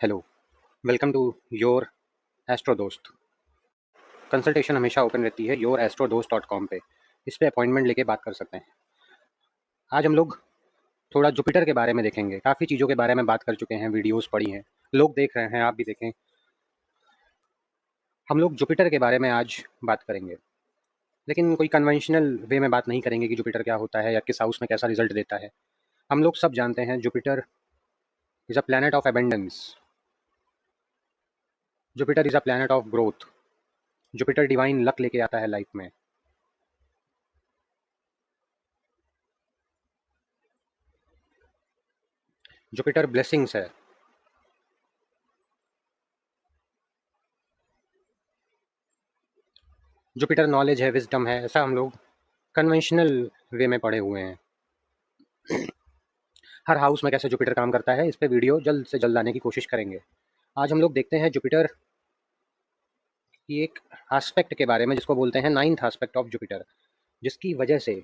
Hello, welcome to your astro दोस्त। Consultation हमेशा open रहती है yourastrodost.com पे। इस पे अपॉइंटमेंट लेके बात कर सकते हैं। आज हम लोग थोड़ा जुपिटर के बारे में देखेंगे। काफ़ी चीज़ों के बारे में बात कर चुके हैं, वीडियोस पढ़ी हैं, लोग देख रहे हैं, आप भी देखें। हम लोग जुपिटर के बारे में आज बात करेंगे, लेकिन कोई कन्वेंशनल वे में बात नहीं करेंगे कि जुपिटर क्या होता है या किस हाउस में कैसा रिजल्ट देता है। हम लोग सब जानते हैं Jupiter is a planet of abundance, Jupiter is a planet of growth, Jupiter divine luck लेके आता है लाइफ में। जुपिटर ब्लेसिंग्स है। जुपिटर नॉलेज है, विजडम है, ऐसा हम लोग कन्वेंशनल वे में पढ़े हुए हैं। हर हाउस में कैसे जुपिटर काम करता है, इस पे वीडियो जल्द से जल्द लाने की कोशिश करेंगे। आज हम लोग देखते हैं जुपिटर की एक एस्पेक्ट के बारे में जिसको बोलते हैं नाइन्थ एस्पेक्ट ऑफ जुपिटर, जिसकी वजह से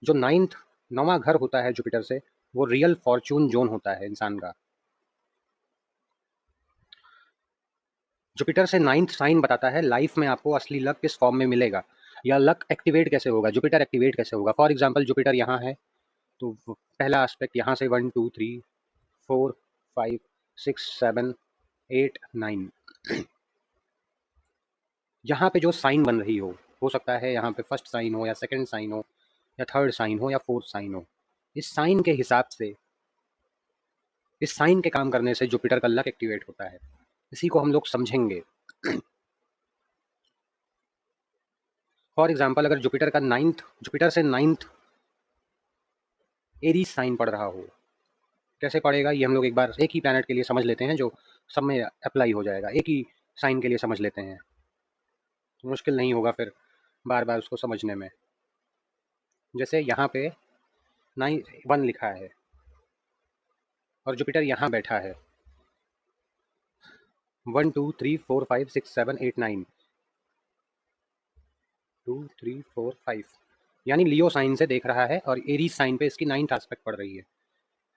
जो नाइन्थ नौवां घर होता है जुपिटर से, वो रियल फॉर्चून जोन होता है इंसान का। जुपिटर से नाइन्थ साइन बताता है लाइफ में आपको असली लक किस फॉर्म में मिलेगा या लक एक्टिवेट कैसे होगा, जुपिटर एक्टिवेट कैसे होगा। फॉर एग्जाम्पल जुपिटर यहाँ है तो पहला एस्पेक्ट यहाँ से 1 2 3 4 5 6 7 8 9, यहाँ पे जो साइन बन रही हो सकता है यहाँ पे फर्स्ट साइन हो या सेकंड साइन हो या थर्ड साइन हो या फोर्थ साइन हो। इस साइन के हिसाब से, इस साइन के काम करने से जुपिटर का लक एक्टिवेट होता है। इसी को हम लोग समझेंगे। फॉर एग्जाम्पल अगर जुपिटर से नाइन्थ एरीज साइन पड़ रहा हो, कैसे पड़ेगा ये हम लोग एक बार एक ही प्लैनेट के लिए समझ लेते हैं, जो सब में अप्लाई हो जाएगा। एक ही साइन के लिए समझ लेते हैं, मुश्किल नहीं होगा फिर बार बार उसको समझने में। जैसे यहाँ पे 1 लिखा है और जुपिटर यहाँ बैठा है 1 2 3 4 5 6 7 8 9 2 3 4 5, यानी लियो साइन से देख रहा है और एरीज साइन पे इसकी नाइन्थ एस्पेक्ट पड़ रही है।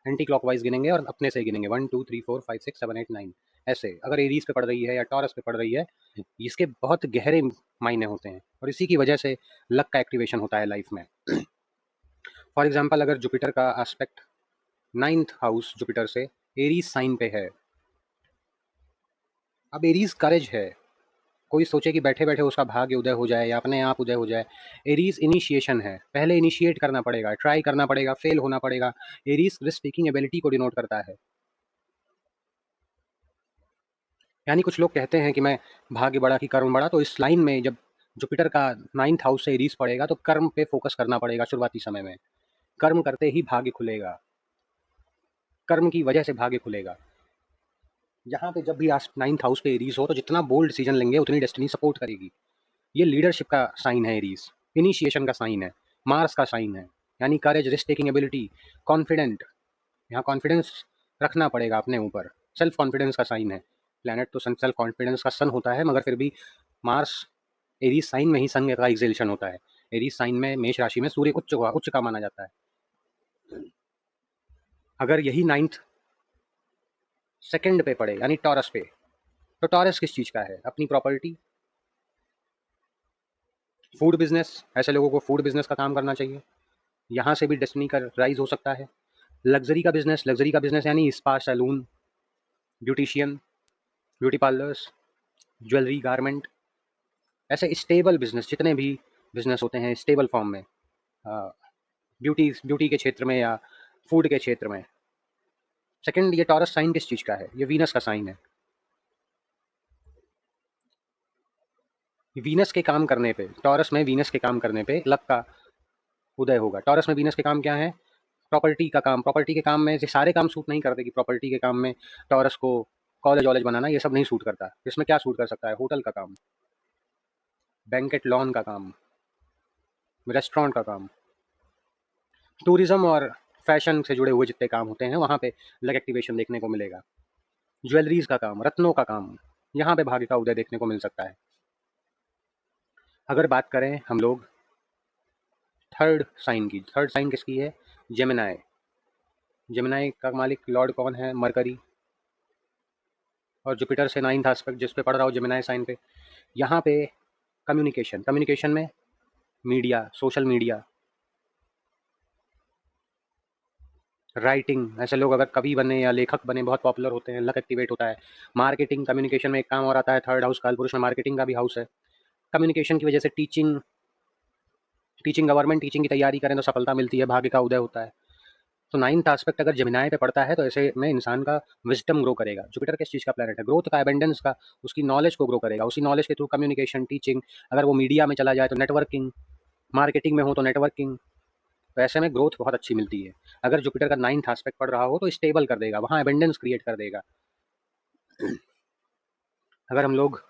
एंटी क्लॉकवाइज गिनेंगे और अपने से गिनेंगे 1 2 3 4 5 6 7 8 9। ऐसे अगर एरीज पे पड़ रही है या टॉरस पे पड़ रही है, इसके बहुत गहरे मायने होते हैं और इसी की वजह से लक का एक्टिवेशन होता है लाइफ में। फॉर एग्जाम्पल अगर जुपिटर का एस्पेक्ट नाइन्थ हाउस जुपिटर से एरीज साइन पे है, अब एरीज करेज है। कोई सोचे कि बैठे बैठे उसका भाग्य उदय हो जाए या अपने आप उदय हो जाए। एरीज इनिशिएशन है, पहले इनिशिएट करना पड़ेगा, ट्राई करना पड़ेगा, फेल होना पड़ेगा। एरीज रिस्क टेकिंग एबिलिटी को डिनोट करता है। यानी कुछ लोग कहते हैं कि मैं भाग्य बड़ा कि कर्म बड़ा, तो इस लाइन में जब जुपिटर का नाइन्थ हाउस से एरीज पड़ेगा तो कर्म पे फोकस करना पड़ेगा शुरुआती समय में। कर्म करते ही भाग्य खुलेगा, कर्म की वजह से भाग्य खुलेगा। यहाँ पे जब भी आज नाइन्थ हाउस पे एरीज हो तो जितना बोल्ड डिसीजन लेंगे उतनी डेस्टिनी सपोर्ट करेगी। ये लीडरशिप का साइन है एरीज, इनिशिएशन का साइन है, मार्स का साइन है, यानी करेज, रिस्क टेकिंग एबिलिटी, कॉन्फिडेंट। यहाँ कॉन्फिडेंस रखना पड़ेगा अपने ऊपर, सेल्फ कॉन्फिडेंस का साइन है। प्लैनेट तो सेल्फ कॉन्फिडेंस का सन होता है, मगर फिर भी मार्स एरीज साइन में ही सन का एग्जेल्शन होता है। एरीज साइन में मेष राशि में सूर्य उच्च का माना जाता है। अगर यही नाइन्थ सेकंड पे पड़े यानी टॉरस पे, तो टॉरस किस चीज़ का है? अपनी प्रॉपर्टी, फूड बिजनेस। ऐसे लोगों को फूड बिजनेस का काम करना चाहिए, यहाँ से भी डेस्टिनी का राइज हो सकता है। लग्जरी का बिजनेस यानी spa, salon, beautician, beauty parlours, jewellery, garment. ऐसे स्टेबल बिजनेस, जितने भी बिजनेस होते हैं स्टेबल फॉर्म में, ब्यूटी के क्षेत्र में या फूड के क्षेत्र में। सेकंड, ये टॉरस साइन किस चीज़ का है? ये वीनस का साइन है। वीनस के काम करने पे, टॉरस में वीनस के काम करने पे लक का उदय होगा। टॉरस में वीनस के काम क्या है? प्रॉपर्टी का काम। प्रॉपर्टी के काम में ये सारे काम सूट नहीं करते कि प्रॉपर्टी के काम में टॉरस को कॉलेज वॉलेज बनाना, ये सब नहीं सूट करता। इसमें क्या सूट कर सकता है? होटल का काम, बैंकेट लॉन का काम, रेस्टोरेंट का काम, टूरिज्म और फैशन से जुड़े हुए जितने काम होते हैं वहाँ पे लक एक्टिवेशन देखने को मिलेगा। ज्वेलरीज का काम, रत्नों का काम, यहाँ पे भाग्य का उदय देखने को मिल सकता है। अगर बात करें हम लोग थर्ड साइन की, थर्ड साइन किसकी है? जेमिनाई। जेमिनाई का मालिक लॉर्ड कौन है? मरकरी। और जुपिटर से 9th एस्पेक्ट जिस पे पड़ रहा हो जेमिनी साइन पे, यहाँ पे कम्युनिकेशन, कम्युनिकेशन में मीडिया, सोशल मीडिया, राइटिंग, ऐसे लोग अगर कवि बने या लेखक बने बहुत पॉपुलर होते हैं, लक एक्टिवेट होता है। मार्केटिंग, कम्युनिकेशन में एक काम और आता है, थर्ड हाउस कालपुरुष में मार्केटिंग का भी हाउस है। कम्युनिकेशन की वजह से टीचिंग, गवर्नमेंट टीचिंग की तैयारी करें तो सफलता मिलती है, भाग्य का उदय होता है। तो 9th एस्पेक्ट अगर जेमिनी पे पड़ता है तो ऐसे में इंसान का विजडम ग्रो करेगा। जुपिटर किस चीज़ का प्लैनेट है? ग्रोथ का, एबेंडेंस का, उसकी नॉलेज को ग्रो करेगा। उसी नॉलेज के थ्रू कम्युनिकेशन, टीचिंग, अगर वो मीडिया में चला जाए तो नेटवर्किंग, मार्केटिंग में हो तो नेटवर्किंग, तो ऐसे में ग्रोथ बहुत अच्छी मिलती है। अगर जुपिटर का 9th एस्पेक्ट पड़ रहा हो तो स्टेबल कर देगा, वहाँ एबेंडेंस क्रिएट कर देगा। अगर हम लोग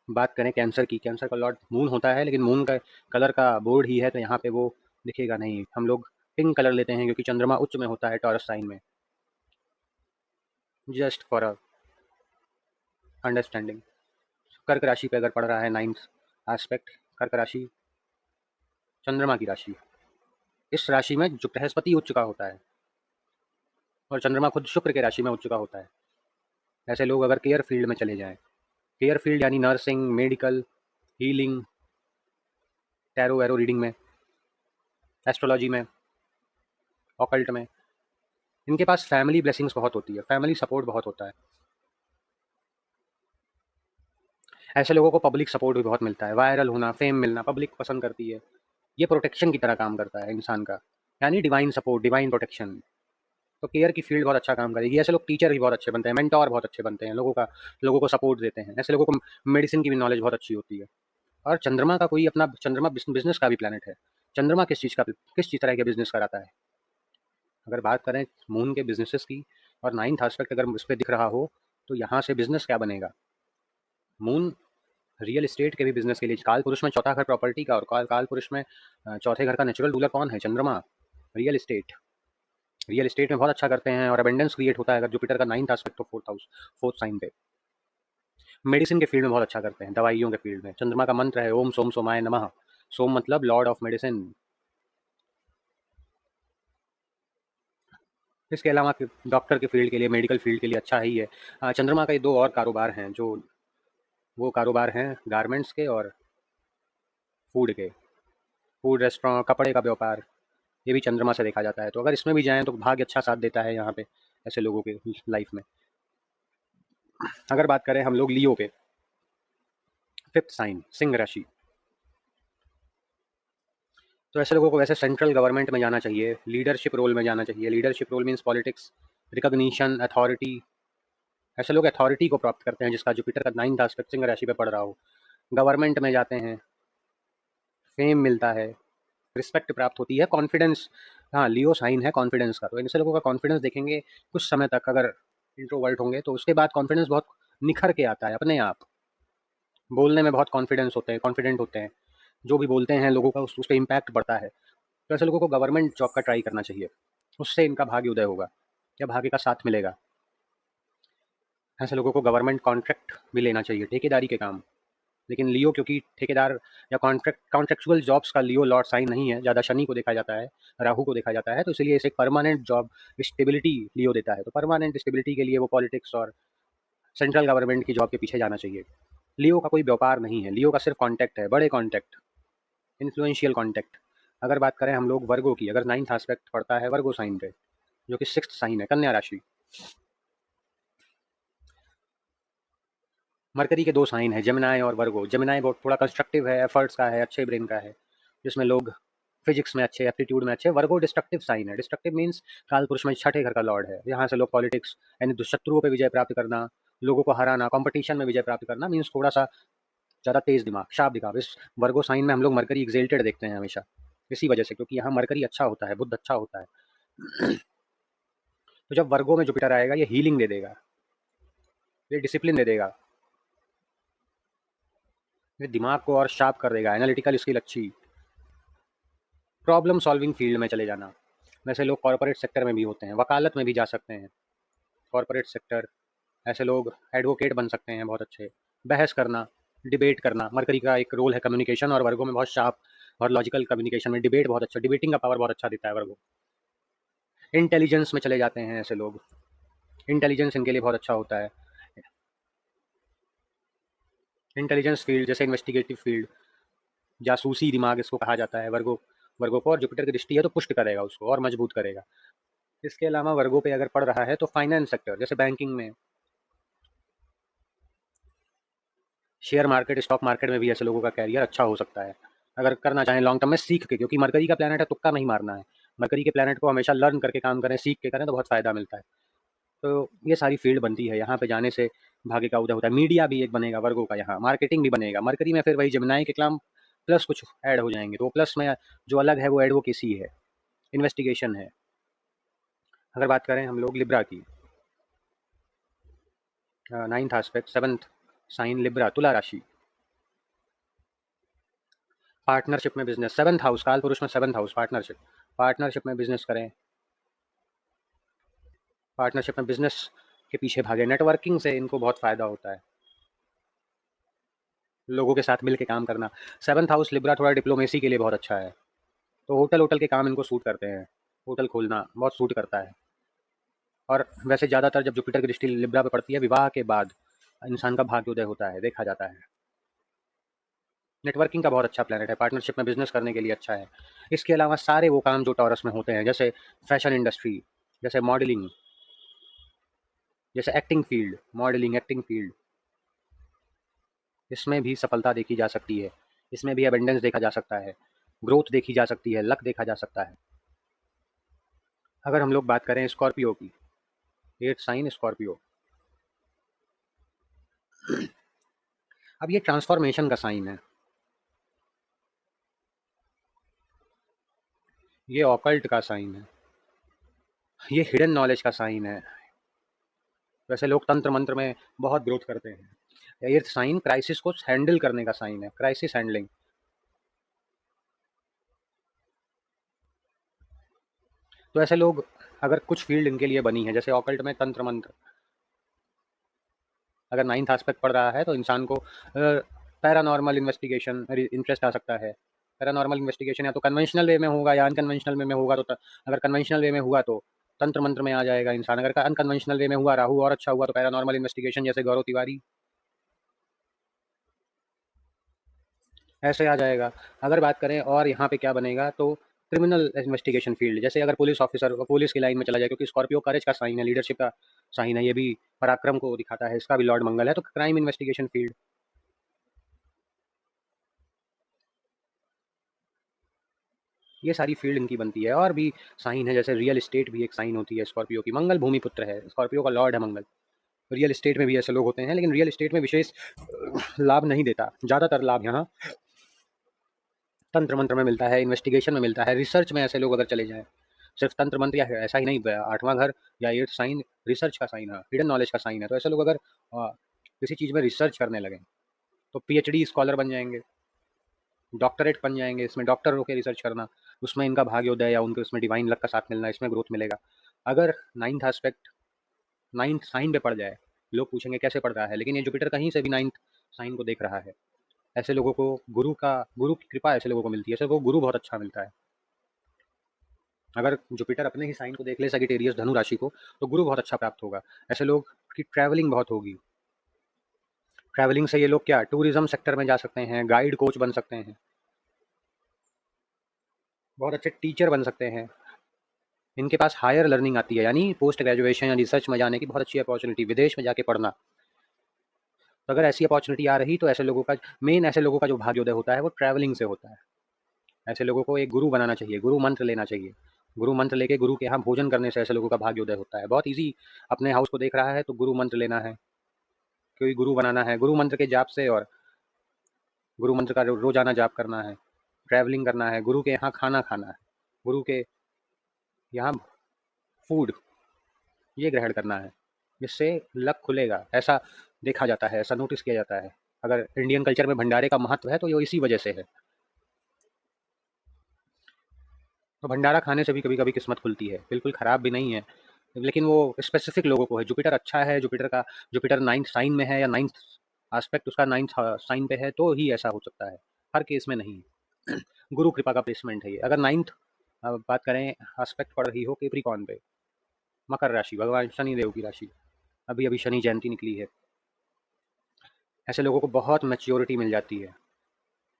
बात करें कैंसर की, कैंसर का लॉर्ड मून होता है, लेकिन मून का कलर का बोर्ड ही है तो यहाँ पे वो दिखेगा नहीं। हम लोग पिंक कलर लेते हैं क्योंकि चंद्रमा उच्च में होता है टॉरस साइन में। Just for a understanding. कर्क राशि पे अगर पड़ रहा है 9th एस्पेक्ट, कर्क राशि चंद्रमा की राशि, इस राशि में जो बृहस्पति उच्च का होता है और चंद्रमा खुद शुक्र के राशि में उच्च का होता है। ऐसे लोग अगर केयर फील्ड में चले जाएं, केयर फील्ड यानी nursing, medical, healing, tarot Vero reading में, एस्ट्रोलॉजी में, ऑकल्ट में, इनके पास फैमिली ब्लेसिंग्स बहुत होती है, फैमिली सपोर्ट बहुत होता है। ऐसे लोगों को पब्लिक सपोर्ट भी बहुत मिलता है, वायरल होना, फेम मिलना, पब्लिक पसंद करती है। ये प्रोटेक्शन की तरह काम करता है इंसान का, यानी डिवाइन सपोर्ट, डिवाइन प्रोटेक्शन। तो केयर की फील्ड बहुत अच्छा काम करेगी। ऐसे लोग टीचर भी बहुत अच्छे बनते हैं, मेंटोर बहुत अच्छे बनते हैं, लोगों को सपोर्ट देते हैं। ऐसे लोगों को मेडिसिन की भी नॉलेज बहुत अच्छी होती है। और चंद्रमा का कोई अपना, चंद्रमा बिजनेस का भी प्लैनेट है। चंद्रमा किस चीज़ तरह के बिजनेस कराता है? अगर बात करें मून के बिजनेसेस की और 9th एस्पेक्ट अगर उस पर दिख रहा हो तो यहाँ से बिजनेस क्या बनेगा? मून रियल एस्टेट के भी बिजनेस के लिए, काल पुरुष में चौथा घर प्रॉपर्टी का, और काल पुरुष में चौथे घर का नेचुरल रूलर कौन है? चंद्रमा। रियल एस्टेट, रियल एस्टेट में बहुत अच्छा करते हैं और अबेंडेंस क्रिएट होता है अगर जुपिटर का 9th एस्पेक्ट हो 4th हाउस, 4th साइन पे। मेडिसिन के फील्ड में बहुत अच्छा करते हैं, दवाइयों के फील्ड में। चंद्रमा का मंत्र है ओम सोम सोमाय नमः। सोम मतलब लॉर्ड ऑफ मेडिसिन। इसके अलावा डॉक्टर के फील्ड के लिए, मेडिकल फील्ड के लिए अच्छा ही है। चंद्रमा का ये दो और कारोबार हैं, जो वो कारोबार हैं गारमेंट्स के और फूड के, फूड रेस्टोरेंट, कपड़े का व्यापार, ये भी चंद्रमा से देखा जाता है। तो अगर इसमें भी जाएं तो भाग्य अच्छा साथ देता है यहाँ पे ऐसे लोगों के लाइफ में। अगर बात करें हम लोग लियो पे, 5th साइन, सिंह राशि, तो ऐसे लोगों को वैसे सेंट्रल गवर्नमेंट में जाना चाहिए, लीडरशिप रोल में जाना चाहिए। Leadership role means politics, recognition, authority. ऐसे लोग अथॉरिटी को प्राप्त करते हैं जिसका जुपिटर का 9th एस्पेक्ट सिंह राशि पे पड़ रहा हो। गवर्नमेंट में जाते हैं, फेम मिलता है, रिस्पेक्ट प्राप्त होती है, कॉन्फिडेंस। हाँ, लियो साइन है कॉन्फिडेंस का, तो इनसे लोगों का कॉन्फिडेंस देखेंगे कुछ समय तक, अगर इंट्रोवर्ट होंगे तो उसके बाद कॉन्फिडेंस बहुत निखर के आता है अपने आप। बोलने में बहुत कॉन्फिडेंस होते हैं, कॉन्फिडेंट होते हैं, जो भी बोलते हैं लोगों का उस पर इम्पैक्ट पड़ता है। तो ऐसे लोगों को गवर्नमेंट जॉब का ट्राई करना चाहिए, उससे इनका भाग्य उदय होगा या भाग्य का साथ मिलेगा। ऐसे लोगों को गवर्नमेंट कॉन्ट्रैक्ट भी लेना चाहिए, ठेकेदारी के काम। लेकिन लियो क्योंकि ठेकेदार या कॉन्ट्रेक्चुअल जॉब्स का लियो लॉर्ड साइन नहीं है, ज़्यादा शनि को देखा जाता है, राहु को देखा जाता है, तो इसलिए इसे परमानेंट जॉब स्टेबिलिटी लियो देता है। तो परमानेंट स्टेबिलिटी के लिए वो पॉलिटिक्स और सेंट्रल गवर्नमेंट की जॉब के पीछे जाना चाहिए। लियो का कोई व्यापार नहीं है, लियो का सिर्फ कॉन्टैक्ट है, बड़े कॉन्टैक्ट, इन्फ्लुएंशियल कॉन्टैक्ट। अगर बात करें हम लोग वर्गो की, अगर 9th एस्पेक्ट पड़ता है वर्गो साइन पे, जो कि 6th साइन है, कन्या राशि। मरकरी के दो साइन है, जेमिनाई और वर्गो। जेमिनाई बहुत थोड़ा कंस्ट्रक्टिव है, एफर्ट्स का है, अच्छे ब्रेन का है, जिसमें लोग फिजिक्स में अच्छे, एप्टीट्यूड में अच्छे। वर्गो डिस्ट्रक्टिव साइन है, डिस्ट्रक्टिव मीन्स काल पुरुष में छठे घर का लॉर्ड है। यहाँ से लोग पॉलिटिक्स यानी दुष्शत्रुओं पर विजय प्राप्त करना, लोगों को हराना, कंपटीशन में विजय प्राप्त करना मीन्स थोड़ा सा ज़्यादा तेज दिमाग, शार्प दिमाग। इस वर्गो साइन में हम लोग मरकरी एक्सेल्टेड देखते हैं हमेशा, इसी वजह से, क्योंकि यहाँ मरकरी अच्छा होता है, बुद्ध अच्छा होता है। तो जब वर्गो में जुपिटर आएगा ये हीलिंग दे देगा, ये डिसिप्लिन दे देगा, ये दिमाग को और शार्प कर देगा, एनालिटिकल स्किल अच्छी, प्रॉब्लम सॉल्विंग फील्ड में चले जाना। वैसे लोग कॉर्पोरेट सेक्टर में भी होते हैं, वकालत में भी जा सकते हैं, कॉर्पोरेट सेक्टर। ऐसे लोग एडवोकेट बन सकते हैं बहुत अच्छे, बहस करना, डिबेट करना। मरकरी का एक रोल है कम्युनिकेशन, और वर्गो में बहुत शार्प और लॉजिकल कम्युनिकेशन में डिबेट बहुत अच्छा, डिबेटिंग का पावर बहुत अच्छा देता है वर्गो। इंटेलिजेंस में चले जाते हैं ऐसे लोग, इंटेलिजेंस इनके लिए बहुत अच्छा होता है। इंटेलिजेंस फील्ड जैसे इन्वेस्टिगेटिव फील्ड, जासूसी दिमाग इसको कहा जाता है वर्गों वर्गों को, और जुपिटर की दृष्टि है तो पुष्ट करेगा उसको और मजबूत करेगा। इसके अलावा वर्गों पे अगर पड़ रहा है तो फाइनेंस सेक्टर जैसे बैंकिंग में, शेयर मार्केट, स्टॉक मार्केट में भी ऐसे लोगों का कैरियर अच्छा हो सकता है अगर करना चाहें लॉन्ग टर्म में सीख के, क्योंकि मरकरी का प्लैनेट है, तुक्का नहीं मारना है। मरकरी के प्लैनेट को हमेशा लर्न करके काम करें, सीख के करें तो बहुत फायदा मिलता है। तो ये सारी फील्ड बनती है, यहाँ पे जाने से भाग्य का उदय होता है। मीडिया भी एक बनेगा वर्गों का, यहाँ मार्केटिंग भी बनेगा मरकरी में, फिर वही जमुनाई के काम प्लस कुछ ऐड हो जाएंगे, तो प्लस में जो अलग है वो एडवोकेसी है, इन्वेस्टिगेशन है। अगर बात करें हम लोग लिब्रा की, ninth aspect, seventh sign Libra, Tula राशि, पार्टनरशिप में बिजनेस, सेवंथ हाउस, काल पुरुष में सेवंथ हाउस, पार्टनरशिप, पार्टनरशिप में बिजनेस करें, पार्टनरशिप में बिजनेस के पीछे भागे, नेटवर्किंग से इनको बहुत फायदा होता है, लोगों के साथ मिल के काम करना। सेवंथ हाउस लिब्रा थोड़ा डिप्लोमेसी के लिए बहुत अच्छा है, तो होटल होटल के काम इनको सूट करते हैं, होटल खोलना बहुत सूट करता है। और वैसे ज़्यादातर जब जुपिटर की दृष्टि लिब्रा पे पड़ती है, विवाह के बाद इंसान का भाग्योदय होता है, देखा जाता है। नेटवर्किंग का बहुत अच्छा प्लैनेट है, पार्टनरशिप में बिजनेस करने के लिए अच्छा है। इसके अलावा सारे वो काम जो टॉरस में होते हैं, जैसे फैशन इंडस्ट्री, जैसे मॉडलिंग, जैसे acting field, modelling acting field, इसमें भी सफलता देखी जा सकती है, इसमें भी एबेंडेंस देखा जा सकता है, ग्रोथ देखी जा सकती है, लक देखा जा सकता है। अगर हम लोग बात करें स्कॉर्पियो की, एट साइन स्कॉर्पियो, अब ये ट्रांसफॉर्मेशन का साइन है, ये ऑकल्ट का साइन है, ये हिडन नॉलेज का साइन है। वैसे लोग तंत्र मंत्र में बहुत ग्रोथ करते हैं। एर्थ साइन क्राइसिस को हैंडल करने का साइन है, क्राइसिस हैंडलिंग। तो ऐसे लोग, अगर कुछ फील्ड इनके लिए बनी है, जैसे ऑकल्ट में तंत्र मंत्र, अगर नाइन्थ एस्पेक्ट पढ़ रहा है तो इंसान को पैरानॉर्मल इन्वेस्टिगेशन इंटरेस्ट आ सकता है। पैरानॉर्मल इन्वेस्टिगेशन या तो कन्वेंशनल वे में होगा या अनकन्वेंशनल वे में होगा, तो अगर कन्वेंशनल वे में हुआ तो तंत्र मंत्र में आ जाएगा इंसान, अगर अनकन्वेंशनल वे में हुआ, राहु और अच्छा हुआ, तो पैरानॉर्मल इन्वेस्टिगेशन जैसे गौरव तिवारी, ऐसे आ जाएगा। अगर बात करें और यहाँ पे क्या बनेगा, तो क्रिमिनल इन्वेस्टिगेशन फील्ड, जैसे अगर पुलिस ऑफिसर पुलिस की लाइन में चला जाए, क्योंकि स्कॉर्पियो करेज का साइन है, लीडरशिप का साइन है, ये भी पराक्रम को दिखाता है, इसका भी लॉर्ड मंगल है, तो क्राइम इन्वेस्टिगेशन फील्ड, ये सारी फील्ड इनकी बनती है। और भी साइन है, जैसे रियल एस्टेट भी एक साइन होती है स्कॉर्पियो की, मंगल भूमि पुत्र है, स्कॉर्पियो का लॉर्ड है मंगल। रियल एस्टेट में भी ऐसे लोग होते हैं, लेकिन रियल एस्टेट में विशेष लाभ नहीं देता, ज़्यादातर लाभ यहाँ तंत्र मंत्र में मिलता है, इन्वेस्टिगेशन में मिलता है, रिसर्च में ऐसे लोग अगर चले जाएँ, सिर्फ तंत्र मंत्र या ऐसा ही नहीं, आठवां घर या एट्थ साइन रिसर्च का साइन है, हिडन नॉलेज का साइन है, तो ऐसे लोग अगर किसी चीज़ में रिसर्च करने लगे तो पीएचडी स्कॉलर बन जाएंगे, डॉक्टरेट बन जाएंगे, इसमें डॉक्टर होकर रिसर्च करना, उसमें इनका भाग्योदय या उनके उसमें डिवाइन लक का साथ मिलना, इसमें ग्रोथ मिलेगा। अगर नाइन्थ एस्पेक्ट नाइन्थ साइन पे पड़ जाए, लोग पूछेंगे कैसे पड़ रहा है, लेकिन ये जुपिटर कहीं से भी नाइन्थ साइन को देख रहा है। ऐसे लोगों को गुरु की कृपा ऐसे लोगों को मिलती है, ऐसे लोगों को गुरु बहुत अच्छा मिलता है। अगर जुपिटर अपने ही साइन को देख ले, सगिटेरियस धनु राशि को, तो गुरु बहुत अच्छा प्राप्त होगा। ऐसे लोग की ट्रैवलिंग बहुत होगी, ट्रैवलिंग से ये लोग क्या टूरिज्म सेक्टर में जा सकते हैं, गाइड कोच बन सकते हैं, बहुत अच्छे टीचर बन सकते हैं। इनके पास हायर लर्निंग आती है, यानी पोस्ट ग्रेजुएशन या रिसर्च में जाने की बहुत अच्छी अपॉर्चुनिटी, विदेश में जाके पढ़ना। तो अगर ऐसी अपॉर्चुनिटी आ रही, तो ऐसे लोगों का मेन, ऐसे लोगों का जो भाग्योदय होता है वो ट्रैवलिंग से होता है। ऐसे लोगों को एक गुरु बनाना चाहिए, गुरु मंत्र लेना चाहिए, गुरु मंत्र लेके गुरु के यहाँ भोजन करने से ऐसे लोगों का भाग्योदय होता है। बहुत ईजी, अपने हाउस को देख रहा है तो गुरु मंत्र लेना है, कोई गुरु बनाना है, गुरु मंत्र के जाप से, और गुरु मंत्र का रोजाना जाप करना है, ट्रैवलिंग करना है, गुरु के यहाँ खाना खाना है, गुरु के यहाँ फूड ये ग्रहण करना है, जिससे लक खुलेगा, ऐसा देखा जाता है, ऐसा नोटिस किया जाता है। अगर इंडियन कल्चर में भंडारे का महत्व है तो ये इसी वजह से है। तो भंडारा खाने से भी कभी कभी किस्मत खुलती है, बिल्कुल खराब भी नहीं है, लेकिन वो स्पेसिफिक लोगों को है। जुपिटर अच्छा है, जुपिटर नाइन्थ साइन में है या नाइन्थ आस्पेक्ट उसका नाइन्थ साइन पे है, तो ही ऐसा हो सकता है, हर केस में नहीं। गुरु कृपा का प्लेसमेंट है ये। अगर नाइन्थ बात करें आस्पेक्ट पड़ रही हो केप्रिकॉन पे, मकर राशि, भगवान शनि देव की राशि, अभी अभी शनि जयंती निकली है, ऐसे लोगों को बहुत मैच्योरिटी मिल जाती है,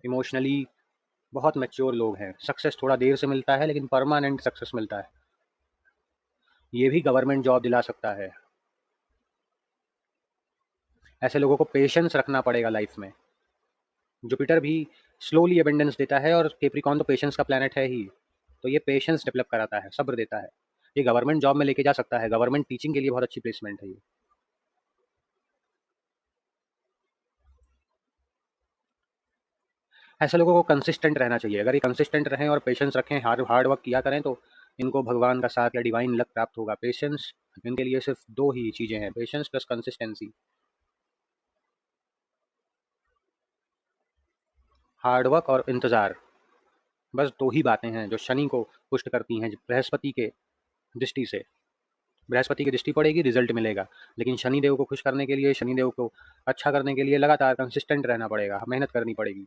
इमोशनली बहुत मैच्योर लोग हैं। सक्सेस थोड़ा देर से मिलता है लेकिन परमानेंट सक्सेस मिलता है। ये भी गवर्नमेंट जॉब दिला सकता है। ऐसे लोगों को पेशेंस रखना पड़ेगा लाइफ में। जुपिटर भी स्लोली एबंडेंस देता है और कैप्रिकॉर्न तो पेशेंस का प्लैनेट है ही, तो ये पेशेंस डेवलप कराता है, सब्र देता है। ये गवर्नमेंट जॉब में लेके जा सकता है, गवर्नमेंट टीचिंग के लिए बहुत अच्छी प्लेसमेंट है ये। ऐसे लोगों को कंसिस्टेंट रहना चाहिए। अगर ये कंसिस्टेंट रहें और पेशेंस रखें, हार्ड हार्ड वर्क किया करें, तो इनको भगवान का साथ या डिवाइन लक प्राप्त होगा। पेशेंस इनके लिए सिर्फ दो ही चीज़ें हैं, patience plus consistency. Hard work और इंतज़ार, बस दो ही बातें हैं जो शनि को पुष्ट करती हैं बृहस्पति के दृष्टि से। बृहस्पति की दृष्टि पड़ेगी, रिजल्ट मिलेगा। लेकिन शनिदेव को खुश करने के लिए, शनिदेव को अच्छा करने के लिए लगातार कंसिस्टेंट रहना पड़ेगा, मेहनत करनी पड़ेगी।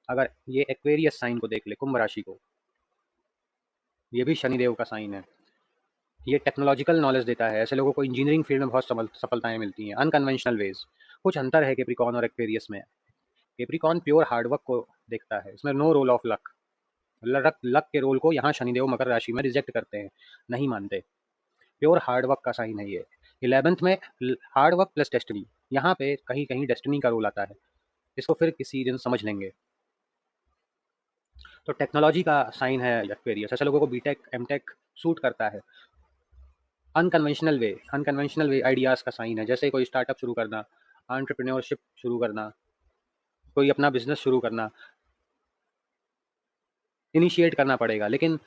अगर ये एक्वेरियस साइन को देख ले, कुंभ राशि को, ये भी शनिदेव का साइन है। ये टेक्नोलॉजिकल नॉलेज देता है। ऐसे लोगों को इंजीनियरिंग फील्ड में बहुत सफलताएं मिलती हैं, अनकन्वेंशनल वेज। कुछ अंतर है कैप्रिकॉर्न और एक्वेरियस में। कैप्रिकॉर्न प्योर हार्डवर्क को देखता है, इसमें no role of luck. Luck luck के रोल को यहाँ शनिदेव मकर राशि में रिजेक्ट करते हैं, नहीं मानते। प्योर हार्डवर्क का साइन है ये। 11th में हार्डवर्क प्लस डेस्टिनी, यहाँ पे कहीं कहीं डेस्टिनी का रोल आता है, इसको फिर किसी दिन समझ लेंगे। तो टेक्नोलॉजी का साइन है एक्वेरियस। ऐसे लोगों को बीटेक एमटेक सूट करता है। अनकन्वेंशनल वे आइडियाज़ का साइन है, जैसे कोई स्टार्टअप शुरू करना, एंटरप्रेन्योरशिप शुरू करना, कोई अपना बिजनेस शुरू करना, इनिशिएट करना पड़ेगा। लेकिन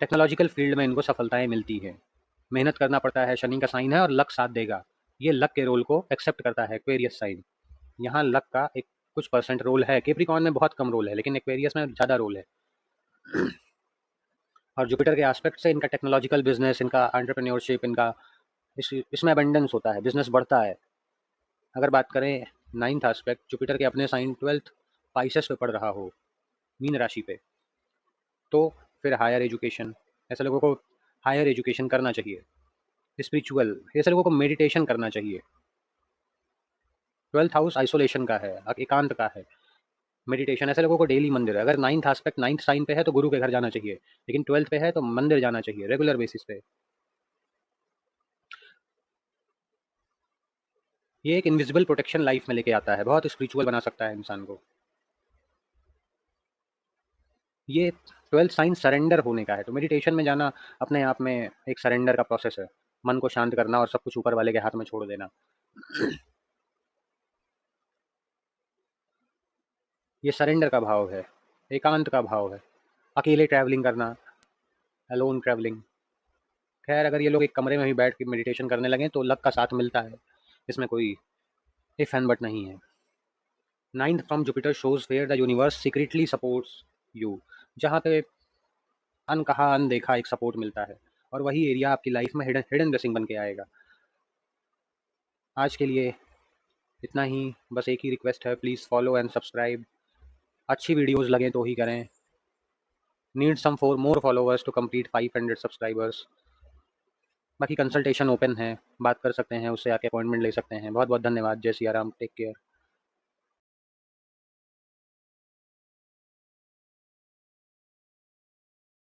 टेक्नोलॉजिकल फील्ड में इनको सफलताएं मिलती हैं। मेहनत करना पड़ता है, शनि का साइन है और लक साथ देगा। ये लक के रोल को एक्सेप्ट करता है एक्वेरियस साइन। यहाँ लक का एक कुछ परसेंट रोल है, कैप्रिकॉर्न में बहुत कम रोल है, लेकिन एक्वेरियस में ज़्यादा रोल है। और जुपिटर के एस्पेक्ट से इनका टेक्नोलॉजिकल बिजनेस, इनका एंटरप्रेन्योरशिप, इनका इसमें अबंडेंस होता है, बिजनेस बढ़ता है। अगर बात करें नाइन्थ एस्पेक्ट, जुपिटर के अपने साइन 12th पाइसेस पे पड़ रहा हो, मीन राशि पे, तो फिर हायर एजुकेशन। ऐसे लोगों को हायर एजुकेशन करना चाहिए। स्पिरिचुअल, ऐसे लोगों को मेडिटेशन करना चाहिए। 12th हाउस आइसोलेशन का है, एकांत का है। मेडिटेशन, ऐसे लोगों को डेली मंदिर, अगर नाइन्थ एस्पेक्ट नाइन्थ साइन पे है तो गुरु के घर जाना चाहिए, लेकिन 12th पे है तो मंदिर जाना चाहिए रेगुलर बेसिस पे। ये एक इनविजिबल प्रोटेक्शन लाइफ में लेके आता है, बहुत स्पिरिचुअल बना सकता है इंसान को। ये 12th साइन सरेंडर होने का है, तो मेडिटेशन में जाना अपने आप में एक सरेंडर का प्रोसेस है। मन को शांत करना और सब कुछ ऊपर वाले के हाथ में छोड़ देना। ये सरेंडर का भाव है, एकांत का भाव है, अकेले ट्रैवलिंग करना, अलोन ट्रैवलिंग। खैर, अगर ये लोग एक कमरे में भी बैठ के मेडिटेशन करने लगे तो लक का साथ मिलता है, इसमें कोई इफ एंड बट नहीं है। Ninth from Jupiter shows where the universe secretly supports you, जहाँ पे अनकहा अनदेखा एक सपोर्ट मिलता है, और वही एरिया आपकी लाइफ में हिडन हिडन ब्लेसिंग बन के आएगा। आज के लिए इतना ही। बस एक ही रिक्वेस्ट है, प्लीज़ फॉलो एंड सब्सक्राइब। अच्छी वीडियोस लगें तो ही करें। Need some four more followers to complete 500 subscribers. बाकी कंसल्टेशन ओपन है, बात कर सकते हैं, उससे आके अपॉइंटमेंट ले सकते हैं। बहुत बहुत धन्यवाद। जय सिया राम, टेक केयर।